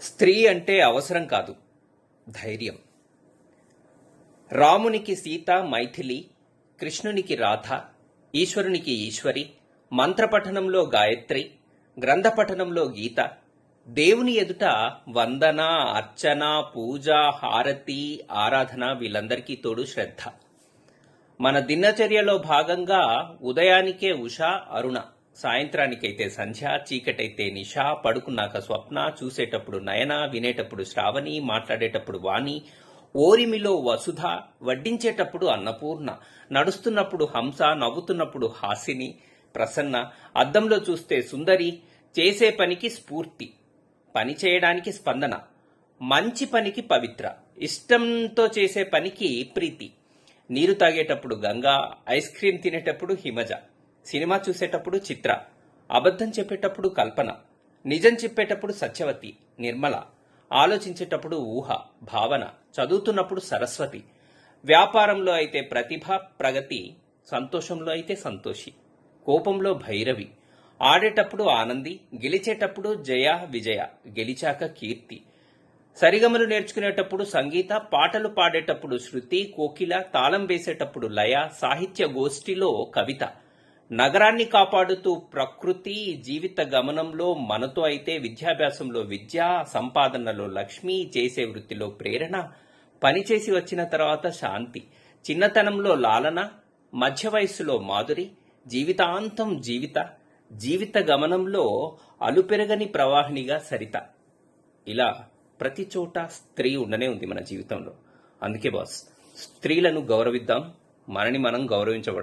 స్త్రీ అంటే అవసరం కాదు, ధైర్యం. రామునికి సీత మైథిలి, కృష్ణునికి రాధ, ఈశ్వరునికి ఈశ్వరి, మంత్రపఠనంలో గాయత్రి, గ్రంథపఠనంలో గీత, దేవుని ఎదుట వందన, అర్చన, పూజ, హారతి, ఆరాధన, వీళ్ళందరికీ తోడు శ్రద్ధ. మన దినచర్యలో భాగంగా ఉదయానికే ఉష, అరుణ, సాయంత్రానికైతే సంధ్య, చీకటైతే నిష, పడుకున్నాక స్వప్న, చూసేటప్పుడు నయన, వినేటప్పుడు శ్రావణి, మాట్లాడేటప్పుడు వాణి, ఓరిమిలో వసుధ, వడ్డించేటప్పుడు అన్నపూర్ణ, నడుస్తున్నప్పుడు హంస, నవ్వుతున్నప్పుడు హాసిని, ప్రసన్న, అద్దంలో చూస్తే సుందరి, చేసే పనికి స్ఫూర్తి, పని చేయడానికి స్పందన, మంచి పనికి పవిత్ర, ఇష్టంతో చేసే పనికి ప్రీతి, నీరు తాగేటప్పుడు గంగా, ఐస్ క్రీం తినేటప్పుడు హిమజ, సినిమా చూసేటప్పుడు చిత్ర, అబద్ధం చెప్పేటప్పుడు కల్పన, నిజం చెప్పేటప్పుడు సత్యవతి, నిర్మల, ఆలోచించేటప్పుడు ఊహ, భావన, చదువుతున్నప్పుడు సరస్వతి, వ్యాపారంలో అయితే ప్రతిభ, ప్రగతి, సంతోషంలో అయితే సంతోషి, కోపంలో భైరవి, ఆడేటప్పుడు ఆనంది, గెలిచేటప్పుడు జయ విజయ, గెలిచాక కీర్తి, సరిగమలు నేర్చుకునేటప్పుడు సంగీత, పాటలు పాడేటప్పుడు శృతి, కోకిల, తాళం వేసేటప్పుడు లయ, సాహిత్య గోష్ఠిలో కవిత, నగరాన్ని కాపాడుతూ ప్రకృతి, జీవిత గమనంలో మనతో అయితే విద్యాభ్యాసంలో విద్య, సంపాదనలో లక్ష్మి, చేసే వృత్తిలో ప్రేరణ, పనిచేసి వచ్చిన తర్వాత శాంతి, చిన్నతనంలో లాలన, మధ్య వయస్సులో మాధురి, జీవితాంతం జీవిత గమనంలో అలుపెరగని ప్రవాహినిగా సరిత. ఇలా ప్రతి చోట స్త్రీ ఉండనే ఉంది మన జీవితంలో. అందుకే బాస్, స్త్రీలను గౌరవిద్దాం, మనని మనం గౌరవించబడదాం.